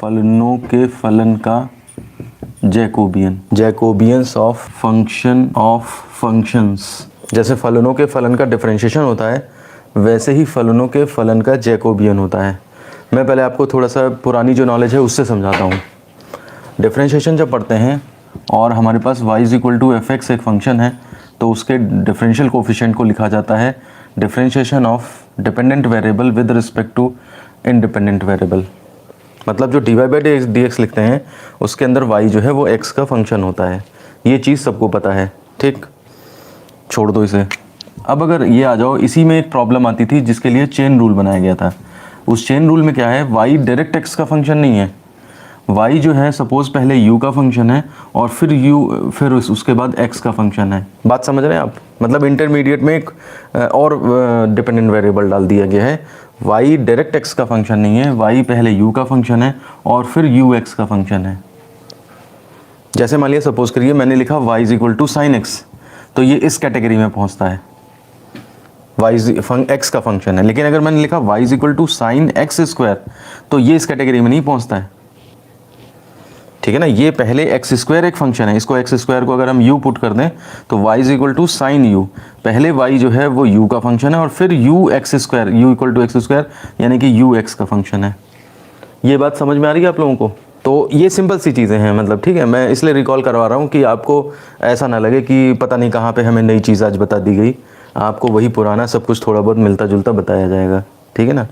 फलनों के फलन का जैकोबियन, जैकोबियंस ऑफ फंक्शंस। जैसे फलनों के फलन का डिफरेंशिएशन होता है वैसे ही फलनों के फलन का जैकोबियन होता है। मैं पहले आपको थोड़ा सा पुरानी जो नॉलेज है उससे समझाता हूँ। डिफरेंशिएशन जब पढ़ते हैं और हमारे पास y equal to f x एक फंक्शन है तो उसके डिफरेंशियल कोफिशिएंट को लिखा जाता है differentiation of dependent variable with respect to independent variable. मतलब जो dy बाई dx लिखते हैं उसके अंदर y जो है वो x का फंक्शन होता है। ये चीज़ सबको पता है, ठीक, छोड़ दो इसे। अब अगर ये आ जाओ, इसी में एक प्रॉब्लम आती थी जिसके लिए चेन रूल बनाया गया था। उस चेन रूल में क्या है, y डायरेक्ट x का फंक्शन नहीं है। y जो है सपोज पहले u का फंक्शन है और फिर उसके बाद x का फंक्शन है। बात समझ रहे हैं आप? मतलब इंटरमीडिएट में एक और डिपेंडेंट वेरिएबल डाल दिया गया है। y डायरेक्ट x का फंक्शन नहीं है, y पहले u का फंक्शन है और फिर ux का फंक्शन है। जैसे मान लिया सपोज करिए मैंने लिखा y is equal to sine x, तो ये इस कैटेगरी में पहुंचता है, x का फंक्शन है। लेकिन अगर मैंने लिखा y is equal to sine x square तो ये इस कैटेगरी में नहीं पहुंचता है, ठीक है ना। ये पहले एक्स स्क्वायर एक फंक्शन है, इसको एक्स स्क्वायर को अगर हम u पुट कर दें तो y is equal to sine u, पहले y जो है वो u का फंक्शन है और फिर u x square, u equal to x square यानी कि u x का फंक्शन है। ये बात समझ में आ रही है आप लोगों को? तो ये सिंपल सी चीज़ें हैं, मतलब ठीक है। मैं इसलिए रिकॉल करवा रहा हूँ कि आपको ऐसा ना लगे कि पता नहीं कहाँ पे हमें नई चीज़ आज बता दी गई। आपको वही पुराना सब कुछ थोड़ा बहुत मिलता जुलता बताया जाएगा, ठीक है ना।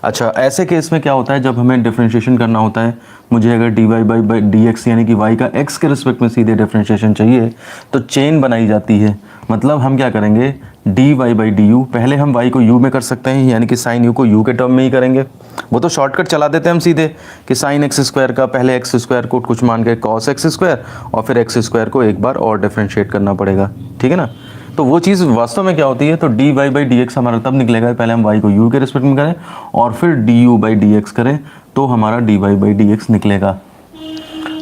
अच्छा, ऐसे केस में क्या होता है जब हमें डिफरेंशिएशन करना होता है, मुझे अगर dy बाई dx यानी कि y का x के रिस्पेक्ट में सीधे डिफरेंशिएशन चाहिए तो चेन बनाई जाती है। मतलब हम क्या करेंगे, dy बाई du, पहले हम y को u में कर सकते हैं यानी कि साइन u को u के टर्म में ही करेंगे। वो तो शॉर्टकट चला देते हैं हम सीधे कि साइन एक्स स्क्वायर का पहले एक्स स्क्वायर को कुछ मान के कॉस एक्स स्क्वायर और फिर एक्स स्क्वायर को एक बार और डिफरेंशिएट करना पड़ेगा, ठीक है ना। तो वो चीज़ वास्तव में क्या होती है, तो dy बाई dx हमारा तब निकलेगा पहले हम y को u के रिस्पेक्ट में करें और फिर du बाई dx करें तो हमारा dy बाई dx निकलेगा।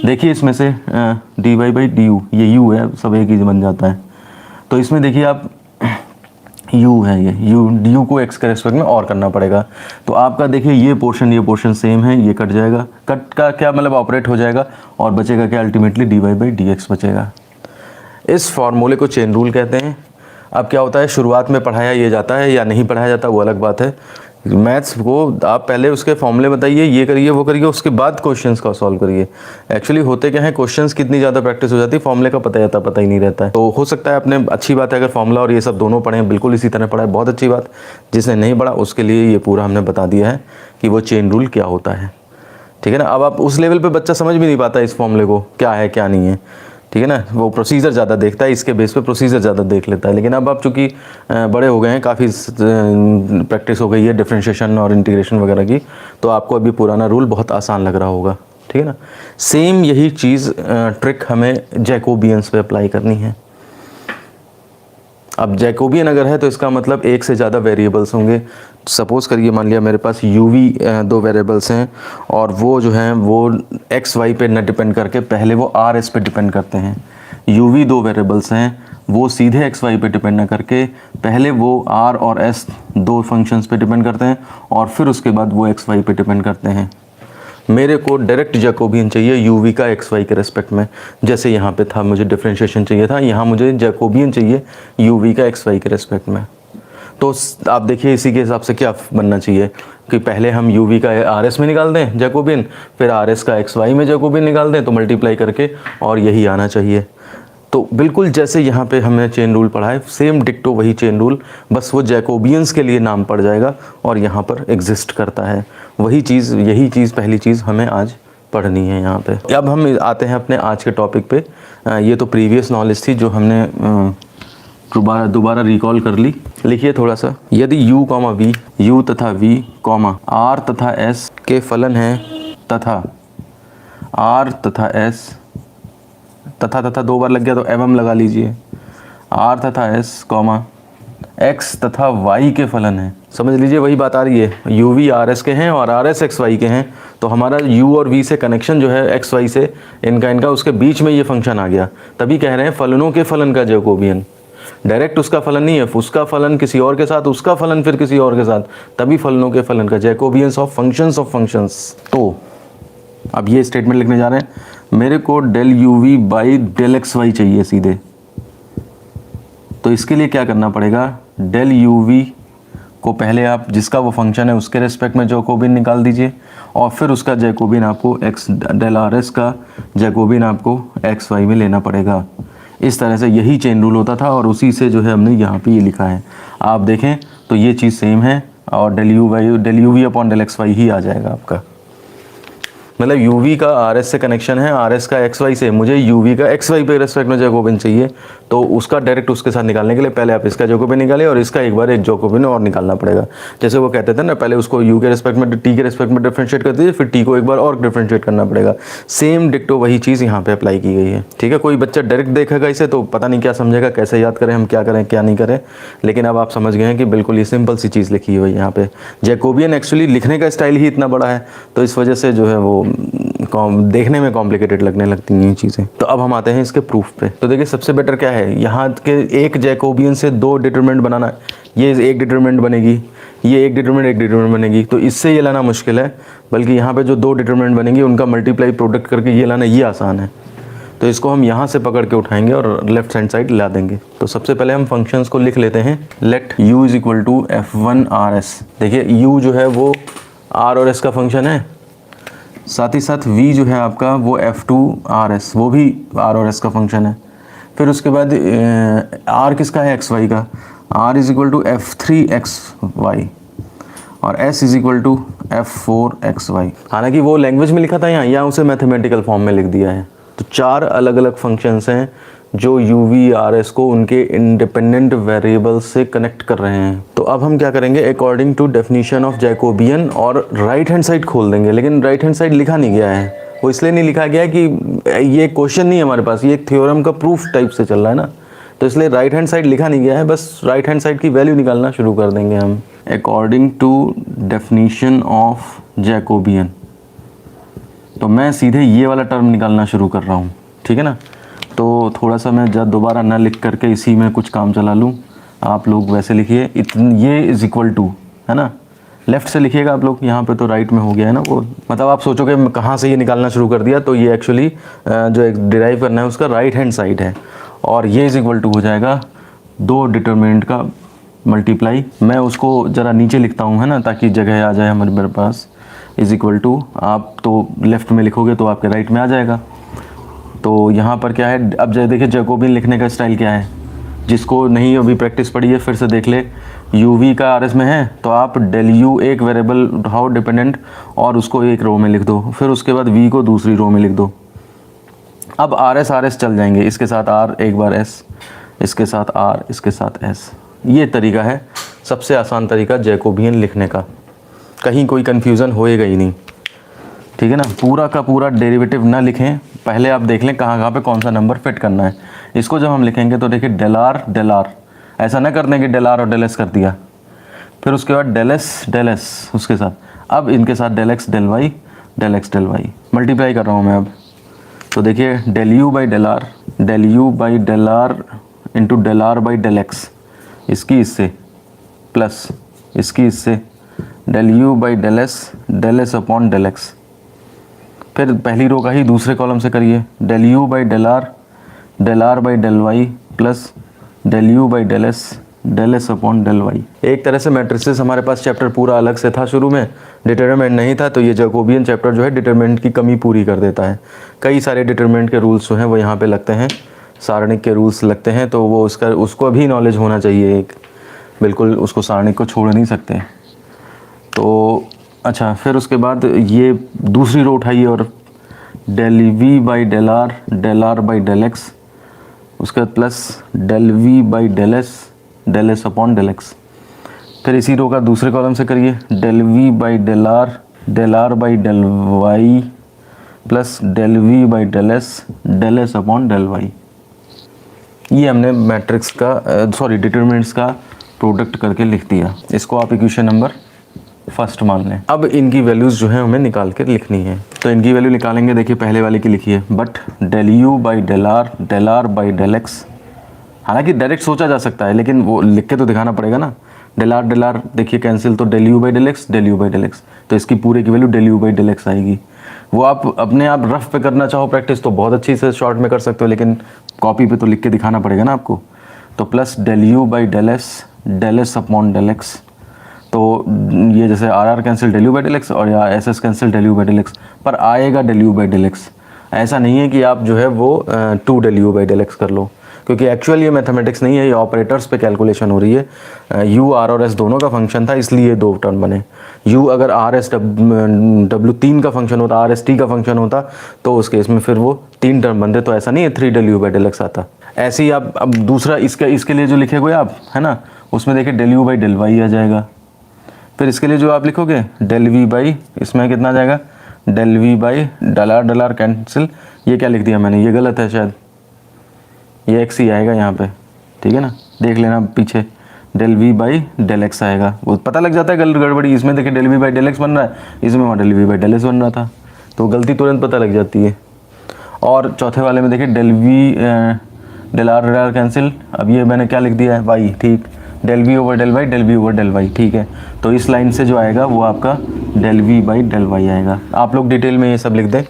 देखिए इसमें से dy बाई du, ये u है, सब एक ही बन जाता है। तो इसमें देखिए आप u है, ये u को x के रिस्पेक्ट में और करना पड़ेगा। तो आपका देखिए ये पोर्शन सेम है, ये कट जाएगा, कट का क्या मतलब ऑपरेट हो जाएगा और बचेगा क्या, अल्टीमेटली dy बाई dx बचेगा। इस फॉर्मूले को चेन रूल कहते हैं। अब क्या होता है, शुरुआत में पढ़ाया ये जाता है या नहीं पढ़ाया जाता वो अलग बात है। मैथ्स को आप पहले उसके फॉर्मूले बताइए, ये करिए वो करिए, उसके बाद क्वेश्चंस का सॉल्व करिए। एक्चुअली होते क्या है, क्वेश्चंस कितनी ज़्यादा प्रैक्टिस हो जाती है, फॉर्मूले का पता ही नहीं रहता है। तो हो सकता है आपने, अच्छी बात है अगर फॉर्मूला और ये सब दोनों पढ़ें, बिल्कुल इसी तरह पढ़ा है, बहुत अच्छी बात। जिसने नहीं पढ़ा उसके लिए ये पूरा हमने बता दिया है कि वो चेन रूल क्या होता है, ठीक है ना। अब आप उस लेवल पर बच्चा समझ भी नहीं पाता इस फॉर्मूले को क्या है क्या नहीं है, ठीक है ना। वो प्रोसीजर ज़्यादा देखता है, इसके बेस पे प्रोसीजर ज़्यादा देख लेता है। लेकिन अब आप चूँकि बड़े हो गए हैं, काफ़ी प्रैक्टिस हो गई है डिफरेंशिएशन और इंटीग्रेशन वगैरह की, तो आपको अभी पुराना रूल बहुत आसान लग रहा होगा, ठीक है ना। सेम यही चीज़ ट्रिक हमें जैकोबियंस पे अप्लाई करनी है। अब जैकोबियन अगर है तो इसका मतलब एक से ज़्यादा वेरिएबल्स होंगे। सपोज़ करिए मान लिया मेरे पास uv दो वेरिएबल्स हैं और वो जो हैं वो x y पे न डिपेंड करके पहले वो r s पे डिपेंड करते हैं। uv दो वेरिएबल्स हैं वो सीधे x y पे डिपेंड ना करके पहले वो r और s दो फंक्शंस पे डिपेंड करते हैं और फिर उसके बाद वो x y पे डिपेंड करते हैं। मेरे को डायरेक्ट जैकोबियन चाहिए uv का एक्स वाई के रेस्पेक्ट में, जैसे यहाँ पे था मुझे डिफरेंशिएशन चाहिए था, यहाँ मुझे जैकोबियन चाहिए uv का एक्स वाई के रेस्पेक्ट में। तो आप देखिए इसी के हिसाब से क्या बनना चाहिए कि पहले हम uv का आर एस में निकाल दें जैकोबियन, फिर आर एस का एक्स वाई में जैकोबियन निकाल दें तो मल्टीप्लाई करके, और यही आना चाहिए। तो बिल्कुल जैसे यहाँ पे हमने चेन रूल पढ़ा है, सेम डिक्टो वही चेन रूल, बस वो जैकोबियंस के लिए नाम पड़ जाएगा और यहाँ पर एग्जिस्ट करता है। वही चीज़, यही चीज़ पहली चीज़ हमें आज पढ़नी है यहाँ पे। अब हम आते हैं अपने आज के टॉपिक पे। ये तो प्रीवियस नॉलेज थी जो हमने दोबारा रिकॉल कर ली। लिखिए थोड़ा सा, यदि u कॉमा v, u तथा v कॉमा r तथा s के फलन हैं तथा r तथा s, तथा दो बार लग गया तो एवं लगा लीजिए, r तथा s कॉमा x तथा y के फलन है। समझ लीजिए वही बात आ रही है, uv r s के हैं और r s x y के हैं, तो हमारा u और v से कनेक्शन जो है x y से इनका उसके बीच में ये फंक्शन आ गया। तभी कह रहे हैं फलनों के फलन का जैकोबियन। डायरेक्ट उसका फलन नहीं है, उसका फलन किसी और के साथ, उसका फलन फिर किसी और के साथ, तभी फलनों के फलन का Jacobians of functions of functions. तो अब ये स्टेटमेंट लिखने जा रहे हैं, मेरे को del you v by del x y चाहिए सीधे। तो इसके लिए क्या करना पड़ेगा, डेल यू वी को पहले आप जिसका वो फंक्शन है उसके रेस्पेक्ट में जैकोबियन निकाल दीजिए, और फिर उसका जैकोबियन आपको एक्स डेल आर एस का जैकोबियन आपको एक्स वाई में लेना पड़ेगा। इस तरह से यही चेन रूल होता था, और उसी से जो है हमने यहाँ पे ये लिखा है। आप देखें तो ये चीज़ सेम है, और del you V upon del x Y ही आ जाएगा आपका। मतलब यू वी का आर एस से कनेक्शन है, आर एस का एक्स वाई से, मुझे यू वी का एक्स वाई पे रेस्पेक्ट में जैकोबियन चाहिए, तो उसका डायरेक्ट उसके साथ निकालने के लिए पहले आप इसका जैकोबियन निकालें और इसका एक बार एक जैकोबियन और निकालना पड़ेगा। जैसे वो कहते थे ना, पहले उसको यू के रेस्पेक्ट में टी के रेस्पेक्ट में डिफरेंशिएट कर दीजिए, फिर टी को एक बार और डिफरेंशिएट करना पड़ेगा। सेम डिक्टो वही चीज़ यहाँ पे अप्लाई की गई है। ठीक है, कोई बच्चा डायरेक्ट देखेगा इसे तो पता नहीं क्या समझेगा, कैसे याद करें हम, क्या करें क्या नहीं करें, लेकिन अब आप समझ गए हैं कि बिल्कुल ये सिंपल सी चीज़ लिखी हुई है यहाँ पे। जैकोबियन एक्चुअली लिखने का स्टाइल ही इतना बड़ा है, तो इस वजह से जो है वो देखने में कॉम्प्लिकेटेड लगने लगती हैं ये चीज़ें। तो अब हम आते हैं इसके प्रूफ पे। तो देखिए सबसे बेटर क्या है, यहाँ के एक जैकोबियन से दो डिटरमिनेंट बनाना है। ये एक डिटरमिनेंट बनेगी, ये एक डिटरमिनेंट बनेगी, तो इससे ये लाना मुश्किल है, बल्कि यहाँ पे जो दो डिटरमिनेंट बनेंगी उनका मल्टीप्लाई प्रोडक्ट करके ये लाना ये आसान है। तो इसको हम यहाँ से पकड़ के उठाएंगे और लेफ्ट हैंड साइड ला देंगे। तो सबसे पहले हम फंक्शंस को लिख लेते हैं। Let u is equal to f1 rs। देखिए u जो है वो r और s का फंक्शन है, साथ ही साथ v जो है आपका वो f2 rs, वो भी r और s का फंक्शन है। फिर उसके बाद r किसका है, xy का, r is equal to f3 xy और s is equal to f4 xy। हालांकि वो लैंग्वेज में लिखा था यहाँ उसे मैथमेटिकल फॉर्म में लिख दिया है। तो चार अलग अलग फंक्शंस हैं जो यू वी आर एस को उनके इंडिपेंडेंट वेरिएबल से कनेक्ट कर रहे हैं। तो अब हम क्या करेंगे, according to definition of Jacobian, और राइट हैंड साइड खोल देंगे। लेकिन राइट हैंड साइड लिखा नहीं गया है, वो इसलिए नहीं लिखा गया कि ये क्वेश्चन नहीं है हमारे पास, ये एक थ्योरम का प्रूफ टाइप से चल रहा है ना, तो इसलिए राइट हैंड साइड लिखा नहीं गया है, बस राइट हैंड साइड की वैल्यू निकालना शुरू कर देंगे हम। According to definition of Jacobian, तो मैं सीधे ये वाला टर्म निकालना शुरू कर रहा हूँ। ठीक है ना, तो थोड़ा सा मैं जब दोबारा न लिख करके इसी में कुछ काम चला लूँ, आप लोग वैसे लिखिए, ये इज़ इक्वल टू, है ना, लेफ़्ट से लिखिएगा आप लोग, यहाँ पे तो राइट में हो गया है ना वो, मतलब आप सोचोगे कहाँ से ये निकालना शुरू कर दिया, तो ये एक्चुअली जो एक डिराइव करना है उसका राइट हैंड साइड है, और ये इज़ इक्वल टू हो जाएगा दो डिटरमिनेंट का मल्टीप्लाई। मैं उसको ज़रा नीचे लिखता हूँ, है ना, ताकि जगह आ जाए हमारे मेरे पास। इज़ इक्वल टू, आप तो लेफ़्ट में लिखोगे तो आपके राइट में आ जाएगा। तो यहाँ पर क्या है, अब देखिए जैकोबियन लिखने का स्टाइल क्या है, जिसको नहीं अभी प्रैक्टिस पड़ी है फिर से देख ले। यू वी का आर एस में है तो आप डेल यू एक वेरिएबल उठाओ डिपेंडेंट और उसको एक रो में लिख दो, फिर उसके बाद वी को दूसरी रो में लिख दो। अब आर एस चल जाएंगे, इसके साथ आर एक बार एस, इसके साथ आर, इसके साथ एस। ये तरीका है सबसे आसान तरीका जैकोबियन लिखने का, कहीं कोई कन्फ्यूज़न होएगा ही नहीं। ठीक है ना, पूरा का पूरा डेरिवेटिव ना लिखें, पहले आप देख लें कहाँ पे कौन सा नंबर फिट करना है। इसको जब हम लिखेंगे तो देखिए डेल आर, ऐसा ना कर दें कि डेल आर और डेल एस कर दिया, फिर उसके बाद डेल एस उसके साथ, अब इनके साथ del x del y multiply कर रहा हूँ मैं अब। तो देखिए del you by del r into del r by del x, इसकी इससे प्लस इसकी इससे del you by del s upon del x. फिर पहली रो का ही दूसरे कॉलम से करिए, del you by del r by del y plus del you by del s upon del y. एक तरह से मैट्रिसेस हमारे पास चैप्टर पूरा अलग से था, शुरू में डिटरमिनेंट नहीं था, तो ये जैकोबियन चैप्टर जो है डिटरमिनेंट की कमी पूरी कर देता है। कई सारे डिटरमिनेंट के रूल्स जो हैं वो यहाँ पे लगते हैं, सारणिक के रूल्स लगते हैं, तो वो उसको भी नॉलेज होना चाहिए एक, बिल्कुल उसको सारणिक को छोड़ नहीं सकते। तो अच्छा, फिर उसके बाद ये दूसरी रो उठाइए और del we by del r by del x, उसके बाद plus del we by del s upon del x. फिर इसी रो का दूसरे कॉलम से करिए, del we by del r by del y plus del we by del s upon del Y. ये हमने मैट्रिक्स का डिटरमिनेंट्स का प्रोडक्ट करके लिख दिया। इसको आप इक्वेशन नंबर फर्स्ट मान लें। अब इनकी वैल्यूज़ जो है हमें निकाल कर लिखनी है, तो इनकी वैल्यू निकालेंगे। देखिए पहले वाले की लिखिए, but del you by del r by del x. हालांकि डायरेक्ट सोचा जा सकता है, लेकिन वो लिख के तो दिखाना पड़ेगा ना। डेल आर देखिए कैंसिल, तो del you by del x, तो इसकी पूरे की वैल्यू del you by del x आएगी। वो आप अपने आप रफ पे करना चाहो प्रैक्टिस तो बहुत अच्छी से शॉर्ट में कर सकते हो, लेकिन कॉपी पे तो लिख के दिखाना पड़ेगा ना आपको। तो plus del you by del s upon del x. तो ये जैसे r r cancel del you by del x और या s s cancel del you by del x, पर आएगा del you by del x. ऐसा नहीं है कि आप जो है वो 2 del you by del x कर लो, क्योंकि एक्चुअल ये मैथमेटिक्स नहीं है, ये ऑपरेटर्स पे कैलकुलेशन हो रही है। यू आर और एस दोनों का फंक्शन था, इसलिए 2 टर्म बने। यू अगर आर एस डब्ल्यू 3 का फंक्शन होता, आर एस टी का फंक्शन होता, तो उस केस में फिर वो 3 टर्म बनते। तो ऐसा नहीं है 3 del you by del x आता। ऐसे ही आप अब दूसरा इसके लिए जो लिखे हुए आप है ना, उसमें देखिए del you by del Y आ जाएगा। फिर इसके लिए जो आप लिखोगे डेल वी बाई, इसमें कितना आ जाएगा, del we by del r cancel. ये क्या लिख दिया मैंने, ये गलत है शायद, ये एक्स ही आएगा यहाँ पे, ठीक है ना, देख लेना पीछे, del we by del x आएगा। वो पता लग जाता है गड़बड़ी, इसमें देखिए del we by del x बन रहा है, इसमें वहाँ del we by del x बन रहा था, तो गलती तुरंत पता लग जाती है। और चौथे वाले में देखिए डेल आर कैंसिल। अब ये मैंने क्या लिख दिया है, वाई, ठीक, del v over del Y, del v over del y, ठीक है। तो इस लाइन से जो आएगा वो आपका del we by del y आएगा। आप लोग डिटेल में ये सब लिख दें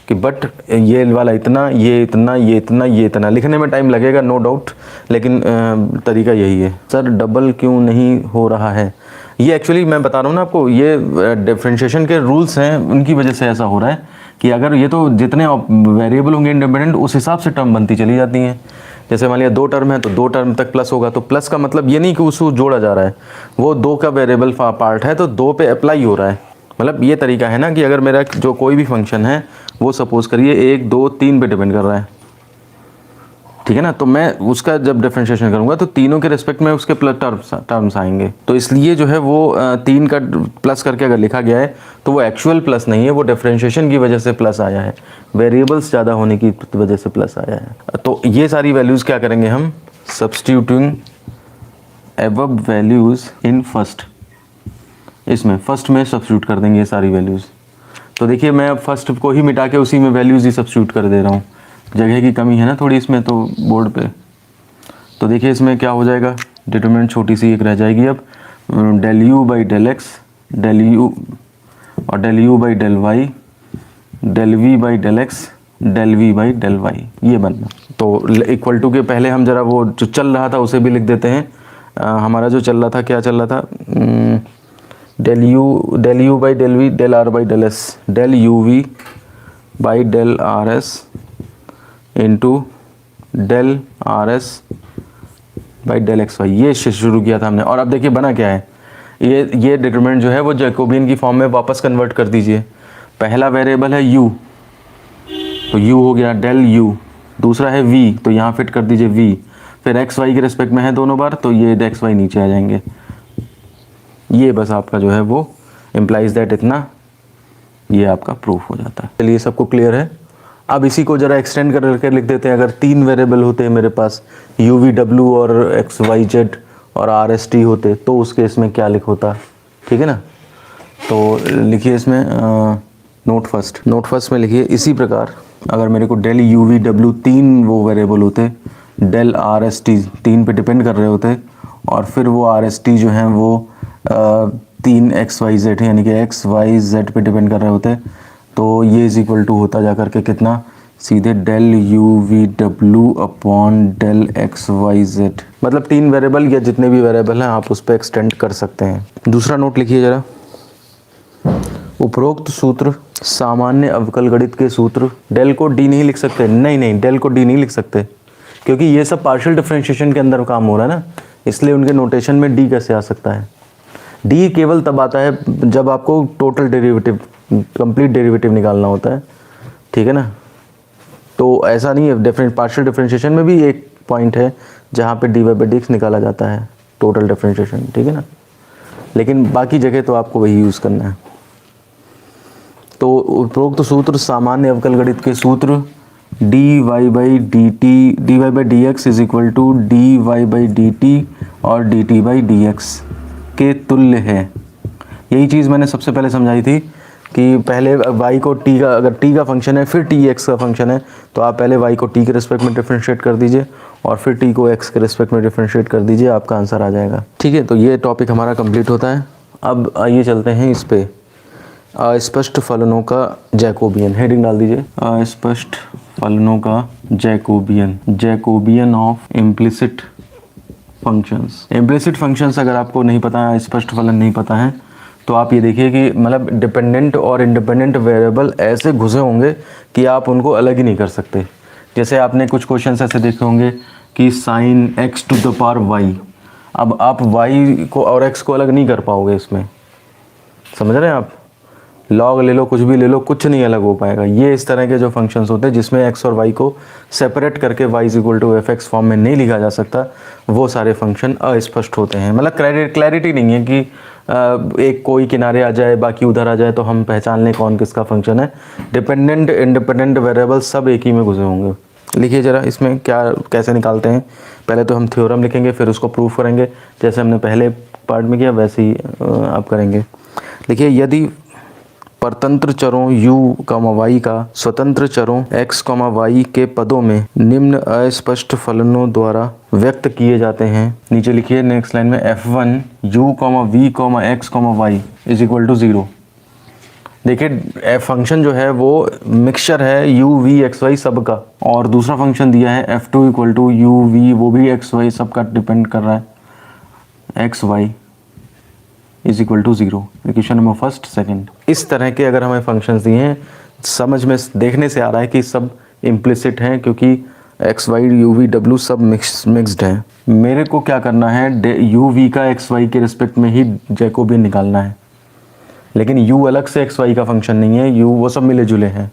कि बट ये वाला इतना, ये इतना, ये इतना, ये इतना। लिखने में टाइम लगेगा नो डाउट, लेकिन तरीका यही है। सर डबल क्यों नहीं हो रहा है, ये एक्चुअली मैं बता रहा हूँ ना आपको, ये डिफरेंशिएशन के रूल्स हैं, उनकी वजह से ऐसा हो रहा है कि अगर ये तो जितने वेरिएबल होंगे इंडिपेंडेंट, उस हिसाब से टर्म बनती चली जाती हैं। जैसे मान लिया 2 टर्म है तो 2 टर्म तक प्लस होगा, तो प्लस का मतलब ये नहीं कि उसको जोड़ा जा रहा है, वो 2 का वेरिएबल पार्ट है तो 2 पे अप्लाई हो रहा है। मतलब ये तरीका है ना कि अगर मेरा जो कोई भी फंक्शन है वो सपोज करिए 1, 2, 3 पे डिपेंड कर रहा है, ठीक है ना, तो मैं उसका जब डिफरेंशिएशन करूंगा तो तीनों के रिस्पेक्ट में उसके प्लस टर्म्स आएंगे। तो इसलिए जो है वो 3 का प्लस करके अगर लिखा गया है तो वो एक्चुअल प्लस नहीं है, वो डिफरेंशिएशन की वजह से प्लस आया है, वेरिएबल्स ज़्यादा होने की वजह से प्लस आया है। तो ये सारी वैल्यूज़ क्या करेंगे हम, substituting above values in first, इसमें फर्स्ट में सब्स्टिट्यूट कर देंगे ये सारी वैल्यूज़। तो देखिए मैं अब फर्स्ट को ही मिटा के उसी में वैल्यूज़ ही सब्स्टिट्यूट कर दे रहा हूँ, जगह की कमी है ना थोड़ी इसमें तो बोर्ड पे। तो देखिए इसमें क्या हो जाएगा, डिटरमिनेंट छोटी सी एक रह जाएगी अब, del you by del x, del U और del you by del Y, del we by del x, del we by del Y, ये बनना। तो इक्वल टू के पहले हम ज़रा वो जो चल रहा था उसे भी लिख देते हैं। हमारा जो चल रहा था, क्या चल रहा था, del you by del v, del r by del s, del you v by del r s into del r s by del x y, ये शुरू किया था हमने। और अब देखिए बना क्या है, ये डिटरमिनेंट जो है वो जैकोबियन की फॉर्म में वापस कन्वर्ट कर दीजिए। पहला वेरिएबल है u, तो u हो गया डेल u, दूसरा है v, तो यहाँ फिट कर दीजिए v, फिर एक्स वाई के रिस्पेक्ट में है दोनों बार, तो ये एक्स वाई नीचे आ जाएंगे। ये बस आपका जो है वो इम्प्लाइज दैट इतना, ये आपका प्रूफ हो जाता है। चलिए सबको क्लियर है। अब इसी को ज़रा एक्सटेंड करके लिख देते हैं। अगर 3 वेरिएबल होते हैं मेरे पास, यू वी डब्ल्यू और एक्स वाई जेड और आर एस टी होते, तो उस केस में क्या लिख होता, ठीक है ना। तो लिखिए इसमें नोट फर्स्ट में लिखिए इसी प्रकार, अगर मेरे को डेल यू वी डब्ल्यू 3 वो वेरिएबल होते, डेल आर एस टी 3 पे डिपेंड कर रहे होते, और फिर वो आर एस टी जो हैं वो 3 एक्स वाई जेड यानी कि एक्स वाई जेड पे डिपेंड कर रहे होते, तो ये इज इक्वल टू होता जा करके कितना, सीधे डेल यू वी डब्ल्यू upon del x y z. मतलब 3 वेरिएबल या जितने भी वेरिएबल हैं आप उस पर एक्सटेंड कर सकते हैं। दूसरा नोट लिखिए जरा, उपरोक्त सूत्र सामान्य अवकल गणित के सूत्र, डेल को डी नहीं लिख सकते, नहीं डेल को डी नहीं लिख सकते, क्योंकि ये सब पार्शियल डिफरेंशिएशन के अंदर काम हो रहा है ना, इसलिए उनके नोटेशन में डी कैसे आ सकता है। डी केवल तब आता है जब आपको टोटल डेरिवेटिव, कंप्लीट डेरिवेटिव निकालना होता है, ठीक है ना। तो ऐसा नहीं है, पार्शियल डिफरेंशिएशन में भी एक पॉइंट है जहाँ पे d Y by D x निकाला जाता है, टोटल डिफरेंशिएशन, ठीक है ना, लेकिन बाकी जगह तो आपको वही यूज़ करना है। तो उपरोक्त सूत्र सामान्य अवकल गणित के सूत्र D Y by D X is equal to D Y by D T और D T by D X के तुल्य है। यही चीज़ मैंने सबसे पहले समझाई थी कि पहले y को t का, अगर t का फंक्शन है फिर t x का फंक्शन है, तो आप पहले y को t के रिस्पेक्ट में डिफरेंशिएट कर दीजिए और फिर t को x के रिस्पेक्ट में डिफरेंशिएट कर दीजिए, आपका आंसर आ जाएगा। ठीक है, तो ये टॉपिक हमारा कंप्लीट होता है। अब आइए चलते हैं इस पे, अस्पष्ट फलनों का जैकोबियन, हेडिंग डाल दीजिए, अस्पष्ट फलनों का Jacobian, Jacobian of implicit functions. Implicit functions अगर आपको नहीं पता है, स्पष्ट फलन नहीं पता है, तो आप ये देखिए कि मतलब डिपेंडेंट और इंडिपेंडेंट वेरिएबल ऐसे घुसे होंगे कि आप उनको अलग ही नहीं कर सकते। जैसे आपने कुछ क्वेश्चन ऐसे देखे होंगे कि sine x to the power y, अब आप y को और x को अलग नहीं कर पाओगे इसमें, समझ रहे हैं आप। लॉग ले लो, कुछ भी ले लो, कुछ नहीं अलग हो पाएगा। ये इस तरह के जो फंक्शंस होते हैं जिसमें x और y को सेपरेट करके y equal to f x form में नहीं लिखा जा सकता, वो सारे फंक्शन अस्पष्ट होते हैं। मतलब क्लैरिटी नहीं है कि एक कोई किनारे आ जाए बाकी उधर आ जाए तो हम पहचान लें कौन किसका फंक्शन है। डिपेंडेंट इंडिपेंडेंट वेरिएबल सब एक ही में घुसे होंगे। लिखिए ज़रा इसमें क्या कैसे निकालते हैं। पहले तो हम थ्योरम लिखेंगे, फिर उसको प्रूफ करेंगे, जैसे हमने पहले पार्ट में किया वैसे ही आप करेंगे। लिखिए, यदि परतंत्र चरों u, y का स्वतंत्र चरों x, y के पदों में निम्न अस्पष्ट फलनों द्वारा व्यक्त किए जाते हैं। नीचे लिखिए नेक्स्ट लाइन में f1 u, v, x, y is equal to 0। देखिए फंक्शन जो है वो मिक्सचर है u, v, x, y सब का, और दूसरा फंक्शन दिया है f2 equal to u, v, वो भी x, y सब का डिपेंड कर रहा है, x, y is equal to 0। Equation number first second. इस तरह के अगर हमें फंक्शंस दिए हैं, समझ में देखने से आ रहा है कि सब इम्प्लिसिट हैं, क्योंकि x why you v W सब मिक्स्ड हैं। मेरे को क्या करना है, यू वी का एक्स वाई के रिस्पेक्ट में ही जैकोबियन निकालना है, लेकिन यू अलग से एक्स वाई का फंक्शन नहीं है, यू वो सब मिले जुले हैं।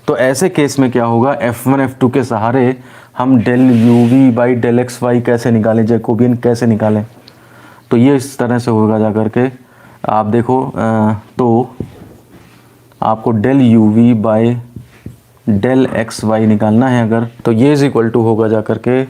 तो ऐसे केस में क्या होगा, F1 F2 के सहारे हम del you v by del x y कैसे निकालें, जैकोबियन कैसे निकालें। तो ये इस तरह से होगा जा करके आप देखो, तो आपको del you v by del x y निकालना है अगर, तो ये इज इक्वल टू होगा जा करके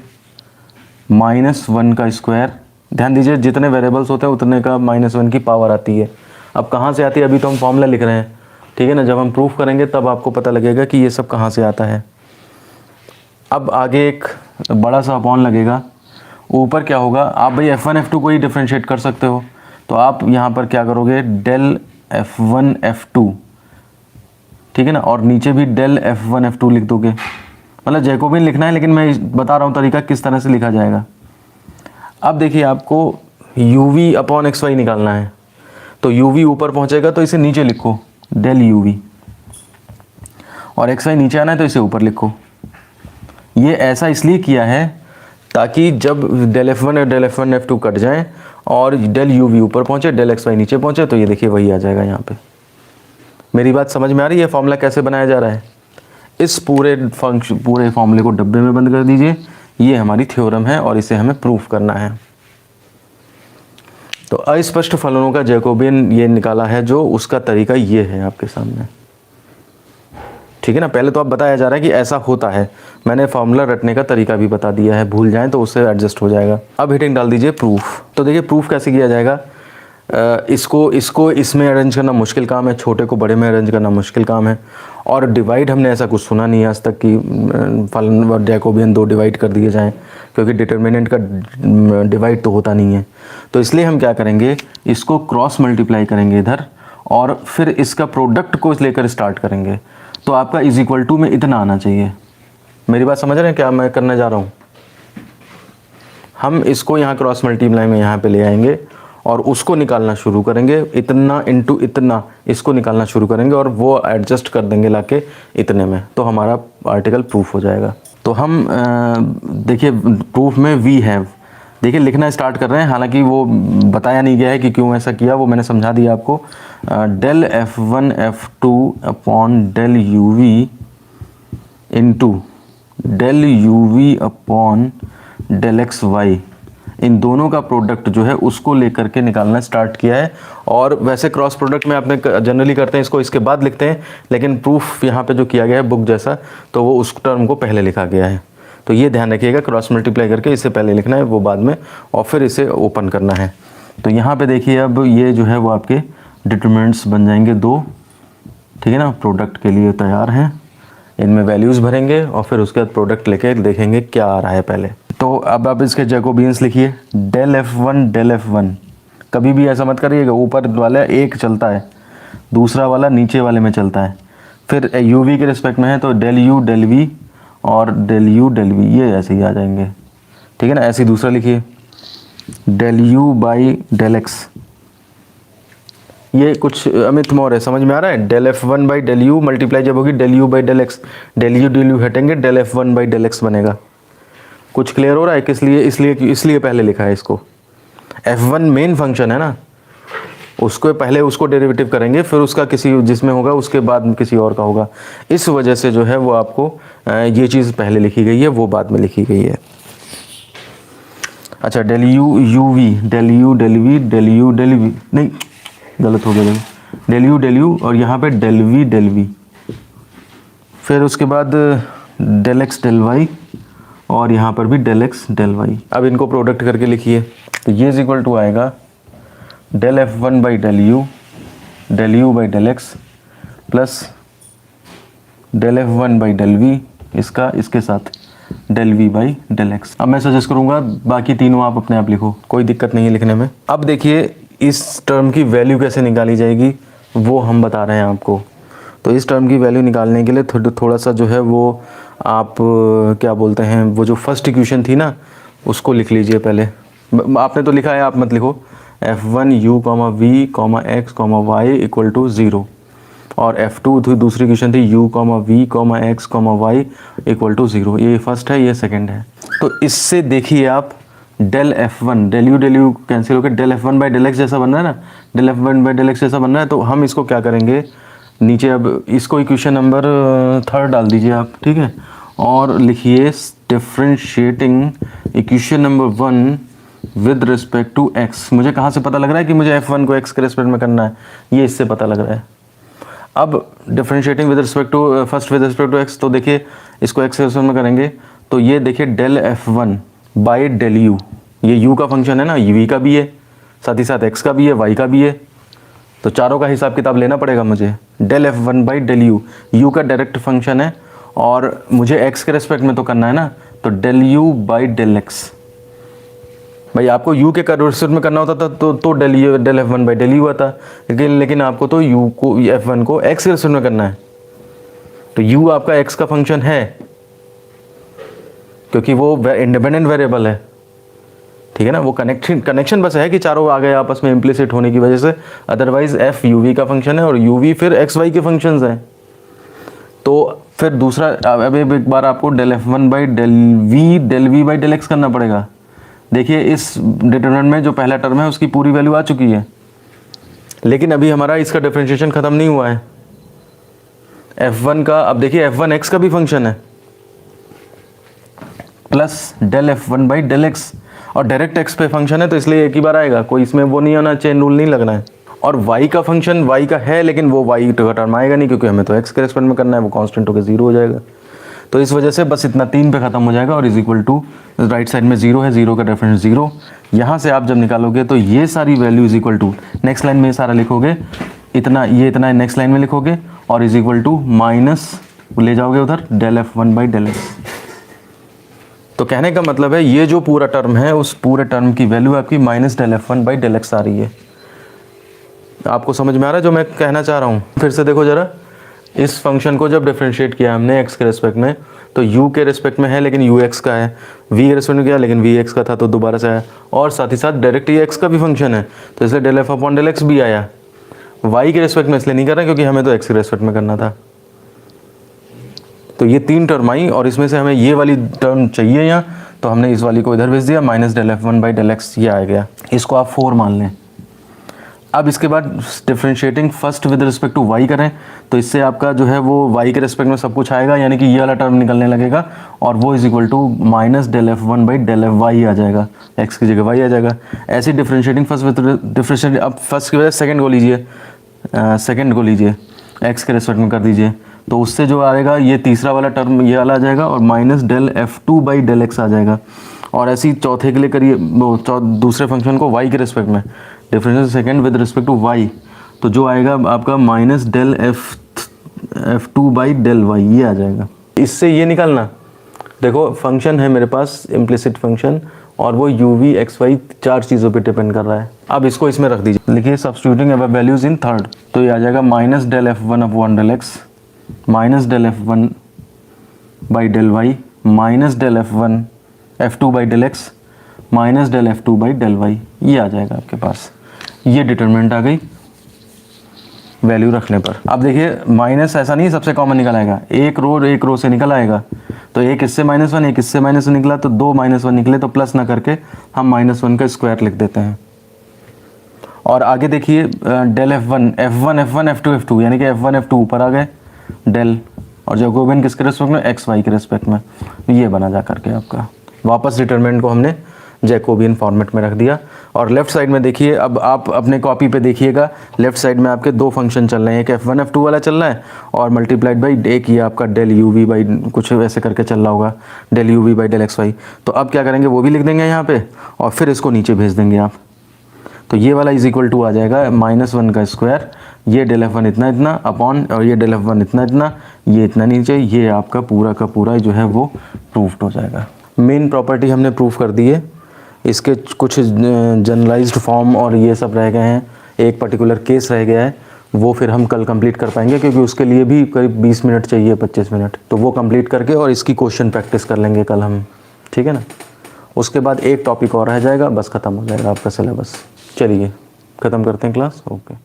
-1 का स्क्वायर। ध्यान दीजिए जितने वेरिएबल्स होते हैं उतने का -1 की पावर आती है। अब कहाँ से आती है, अभी तो हम फॉर्मूला लिख रहे हैं, ठीक है ना। जब हम प्रूफ करेंगे तब आपको पता लगेगा कि ये सब कहाँ से आता है। अब आगे एक बड़ा सा अपॉन लगेगा, ऊपर क्या होगा, आप भाई F1 F2 को ही डिफ्रेंशिएट कर सकते हो, तो आप यहाँ पर क्या करोगे, डेल F1 F2, ठीक है ना, और नीचे भी डेल F1 F2 लिख दोगे। मतलब जैकोबियन लिखना है, लेकिन मैं बता रहा हूँ तरीका किस तरह से लिखा जाएगा। अब देखिए आपको UV अपॉन XY निकालना है, तो UV ऊपर पहुँचेगा तो इसे नीचे लिखो डेल UV, और XY नीचे आना है तो इसे ऊपर लिखो। ये ऐसा इसलिए किया है ताकि जब डेल F1 और डेल F1 F2 कट जाएं और डेल UV ऊपर पहुंचे, डेल XY नीचे पहुंचे, तो ये देखिए वही आ जाएगा यहाँ पे। मेरी बात समझ में आ रही है, फॉर्मूला कैसे बनाया जा रहा है। इस पूरे फॉर्मूले को डब्बे में बंद कर दीजिए। ये हमारी थ्योरम है और इसे हमें प्रूफ करना है। तो अस्पष्ट फलनों का जैकोबियन ये निकाला है, जो उसका तरीका ये है आपके सामने, ठीक है ना। पहले तो आप बताया जा रहा है कि ऐसा होता है, मैंने फार्मूला रटने का तरीका भी बता दिया है, भूल जाएं तो उससे एडजस्ट हो जाएगा। अब हेडिंग डाल दीजिए प्रूफ। तो देखिए प्रूफ कैसे किया जाएगा, इसको इसमें अरेंज करना मुश्किल काम है, छोटे को बड़े में अरेंज करना मुश्किल काम है। और डिवाइड हमने ऐसा कुछ सुना नहीं आज तक कि फलन और जैकोबियन 2 डिवाइड कर दिए जाएँ, क्योंकि डिटर्मिनेंट का डिवाइड तो होता नहीं है। तो इसलिए हम क्या करेंगे, इसको क्रॉस मल्टीप्लाई करेंगे इधर, और फिर इसका प्रोडक्ट को लेकर स्टार्ट करेंगे। तो आपका इज इक्वल टू में इतना आना चाहिए। मेरी बात समझ रहे हैं क्या मैं करने जा रहा हूँ। हम इसको यहाँ क्रॉस मल्टीप्लाई में यहाँ पे ले आएंगे और उसको निकालना शुरू करेंगे, इतना इंटू इतना, इसको निकालना शुरू करेंगे और वो एडजस्ट कर देंगे लाके इतने में, तो हमारा आर्टिकल प्रूफ हो जाएगा। तो हम देखिए प्रूफ में वी हैव, देखिए लिखना स्टार्ट कर रहे हैं, हालांकि वो बताया नहीं गया है कि क्यों ऐसा किया, वो मैंने समझा दिया आपको। Del F1 F2 upon del UV into del UV upon del XY, इन दोनों का प्रोडक्ट जो है उसको लेकर के निकालना स्टार्ट किया है। और वैसे क्रॉस प्रोडक्ट में आपने जनरली करते हैं, इसको इसके बाद लिखते हैं, लेकिन प्रूफ यहाँ पे जो किया गया है बुक जैसा, तो वो उस टर्म को पहले लिखा गया है। तो ये ध्यान रखिएगा, क्रॉस मल्टीप्लाई करके इसे पहले लिखना है, वो बाद में, और फिर इसे ओपन करना है। तो यहाँ पे देखिए अब ये जो है वो आपके डिटरमिनेंट्स बन जाएंगे 2, ठीक है ना, प्रोडक्ट के लिए तैयार हैं। इनमें वैल्यूज़ भरेंगे और फिर उसके बाद प्रोडक्ट लेके देखेंगे क्या आ रहा है पहले। तो अब आप इसके जैकोबियंस लिखिए, डेल F1 कभी भी ऐसा मत करिएगा ऊपर वाला 1 चलता है, दूसरा वाला नीचे वाले में चलता है। फिर यू वी के रिस्पेक्ट में है तो डेल यू डेल वी और डेल यू डेल वी, ये ऐसे ही आ जाएंगे, ठीक है ना। ऐसे ही दूसरा लिखिए del you by del x, ये कुछ अमित मोर है, समझ में आ रहा है। Del F one by del U multiply जब होगी del you by del x, del U हटेंगे, del F one by del X बनेगा। कुछ क्लियर हो रहा है? किस लिए? इसलिए पहले लिखा है इसको। f1 मेन फंक्शन है ना, उसको पहले उसको डेरिवेटिव करेंगे, फिर उसका किसी जिसमें होगा उसके बाद किसी और का होगा। इस वजह से जो है वो आपको ये चीज़ पहले लिखी गई है, वो बाद में लिखी गई है। अच्छा, del u u v, del u del v, del u del v, नहीं गलत हो गया, डेल यू और यहाँ पे डेल वी, फिर उसके बाद डेल एक्स डेल वाई और यहाँ पर भी डेल एक्स डेल वाई। अब इनको प्रोडक्ट करके लिखिए, तो ये इज इक्वल टू आएगा del F one by del you by del x plus del F one by del v, इसका इसके साथ del we by del x. अब मैं सजेस्ट करूँगा बाकी तीनों आप अपने आप लिखो, कोई दिक्कत नहीं है लिखने में। अब देखिए इस टर्म की वैल्यू कैसे निकाली जाएगी वो हम बता रहे हैं आपको। तो इस टर्म की वैल्यू निकालने के लिए थोड़ा सा जो है वो आप क्या बोलते हैं, वो जो फर्स्ट इक्वेशन थी ना उसको लिख लीजिए पहले। आपने तो लिखा है, आप मत लिखो। f1 u v x y equal to 0 और f2 दूसरी इक्वेशन थी u v x y equal to 0। ये फर्स्ट है, ये सेकंड है। तो इससे देखिए आप del f1 del U cancel होकर del f1 by del X जैसा बन रहा है ना, del f1 by del X जैसा बन रहा है। तो हम इसको क्या करेंगे नीचे, अब इसको इक्वेशन नंबर 3 डाल दीजिए आप, ठीक है, और लिखिए differentiating equation number 1 with respect to x। मुझे कहाँ से पता लग रहा है कि मुझे f1 को x के रिस्पेक्ट में करना है? ये इससे पता लग रहा है। अब differentiating with respect to first with respect to x, तो देखिए इसको x के रिस्पेक्ट में करेंगे तो ये देखिए del f1 by del u, ये u का फंक्शन है ना, v का भी है, साथ ही साथ x का भी है, y का भी है, तो चारों का हिसाब किताब लेना पड़ेगा मुझे। Del f1 by del u का डायरेक्ट फंक्शन है और मुझे x के रिस्पेक्ट में तो करना है ना, तो del you by del x. भाई आपको u के रिस्पेक्ट में करना होता था तो del f1 by del you आता, लेकिन आपको तो u को f1 को x के रिस्पेक्ट में करना है। तो u आपका x का फंक्शन है क्योंकि वो इंडिपेंडेंट वेरिएबल है, ठीक है ना। वो कनेक्शन बस है कि चारों आ गए आपस में इम्प्लिसिट होने की वजह से, अदरवाइज f u v का फंक्शन है और u v फिर x y के फंक्शंस हैं। तो फिर दूसरा, अब एक बार आपको del f1 by del we by del x करना पड़ेगा। देखिए इस डिटरमिनेंट में जो पहला टर्म है उसकी पूरी वैल्यू आ चुकी है, लेकिन अभी हमारा इसका डिफरेंशिएशन खत्म नहीं हुआ है f1 का। अब देखिए f1 x का भी फंक्शन है plus del f1 by del x, और डायरेक्ट x पे फंक्शन है तो इसलिए एक ही बार आएगा, कोई इसमें वो नहीं होना, चेन रूल नहीं लगना है। और y का फंक्शन y का है, लेकिन वो y का टर्म आएगा नहीं क्योंकि हमें तो x के रिस्पेक्ट में करना है, वो कांस्टेंट होकर 0 हो जाएगा। तो इस वजह से बस इतना 3 पे खत्म हो जाएगा और is equal to right side में 0 है, 0 का डिफरेंस 0। यहाँ से आप जब निकालोगे तो ये सारी value is equal to, next line में सारा लिखोगे, इतना ये इतना नेक्स्ट लाइन में लिखोगे और इज इक्वल टू माइनस ले जाओगे उधर del f1 by del x. तो कहने का मतलब है ये जो पूरा टर्म है उस पूरे टर्म की वैल्यू आपकी minus del f1 by del x आ रही है। आपको समझ में आ रहा है जो मैं कहना चाह रहा हूँ? फिर से देखो जरा, इस फंक्शन को जब डिफरेंशिएट किया हमने x के रिस्पेक्ट में तो u के रिस्पेक्ट में है लेकिन ux का है, v के रिस्पेक्ट में किया लेकिन vx का था तो दोबारा से आया, और साथ ही साथ डायरेक्ट ये x का भी फंक्शन है तो इसलिए del f upon del x भी आया। y के रिस्पेक्ट में इसलिए नहीं कर रहे क्योंकि हमें तो x के रिस्पेक्ट में करना था। तो ये 3 टर्म आई और इसमें से हमें ये वाली टर्म चाहिए यहाँ, तो हमने इस वाली को इधर भेज दिया, minus del f1 by del x ये आ गया। इसको आप 4 मान लें। अब इसके बाद differentiating first with respect to y करें तो इससे आपका जो है वो y के रिस्पेक्ट में सब कुछ आएगा, यानी कि ये वाला टर्म निकलने लगेगा और वो is equal to minus del f1 by del y आ जाएगा, x की जगह y आ जाएगा। ऐसे डिफरेंशिएटिंग फर्स्ट विद डिफरेंशिएट, अब फर्स्ट की वजह सेकंड को लीजिए, x के रिस्पेक्ट में कर दीजिए, तो उससे जो आएगा ये तीसरा वाला टर्म ये वाला आ जाएगा और minus del f2 by del x आ जाएगा। और ऐसे ही चौथे के लिए करिए, दूसरे फंक्शन को y के रिस्पेक्ट में differentiate second with respect to y, तो जो आएगा आपका minus del f2 by del y ये आ जाएगा। इससे ये निकालना, देखो फंक्शन है मेरे पास इम्प्लिसिट फंक्शन और वो यू वी एक्स वाई 4 चीज़ों पे डिपेंड कर रहा है। अब इसको इसमें रख दीजिए, लिखिए सब्स्टिट्यूटिंग अब वैल्यूज इन थर्ड, तो ये आ जाएगा minus del F one upon del x minus del F one by del y minus del F one f two by del x minus del f two by del Y, ये आ जाएगा आपके पास। ये determinant आ गई value रखने पर। अब देखिए माइनस ऐसा नहीं सबसे कॉमन निकल आएगा, एक रो से निकल आएगा, तो एक इससे -1 एक इससे -1 निकला, तो 2 -1 निकले, तो प्लस ना करके हम -1 का स्क्वायर लिख देते हैं। और आगे देखिए डेल F1 F2 यानी कि F1 F2 ऊपर आ गए डेल, और जैकोबियन किसके रेस्पेक्ट में, एक्स वाई के रेस्पेक्ट में, ये बना जा करके आपका। वापस डिटरमिनेंट को हमने जैकोबियन फॉर्मेट में रख दिया। और लेफ्ट साइड में देखिए, अब आप अपने कॉपी पे देखिएगा, लेफ्ट साइड में आपके 2 फंक्शन चल रहे हैं, एक F1 F2 वाला चल रहा है और मल्टीप्लाइड बाई एक ये आपका डेल यू वी बाई कुछ ऐसे करके चल रहा होगा, del you v by del x y. तो अब क्या करेंगे, वो भी लिख देंगे यहाँ पे और फिर इसको नीचे भेज देंगे आप। तो ये वाला इज इक्वल टू आ जाएगा -1 का स्क्वायर, ये डेल F1 इतना इतना अपॉन, और ये डेल F1 इतना इतना, ये इतना नीचे, ये आपका पूरा का पूरा जो है वो प्रूफ्ड हो जाएगा। मेन प्रॉपर्टी हमने प्रूफ कर दी है, इसके कुछ जनरलाइज्ड फॉर्म और ये सब रह गए हैं, एक पर्टिकुलर केस रह गया है, वो फिर हम कल कंप्लीट कर पाएंगे, क्योंकि उसके लिए भी करीब 20 मिनट चाहिए, 25 मिनट, तो वो कंप्लीट करके और इसकी क्वेश्चन प्रैक्टिस कर लेंगे कल हम, ठीक है ना। उसके बाद एक टॉपिक और रह जाएगा, बस ख़त्म हो जाएगा आपका सिलेबस। चलिए ख़त्म करते हैं क्लास, ओके।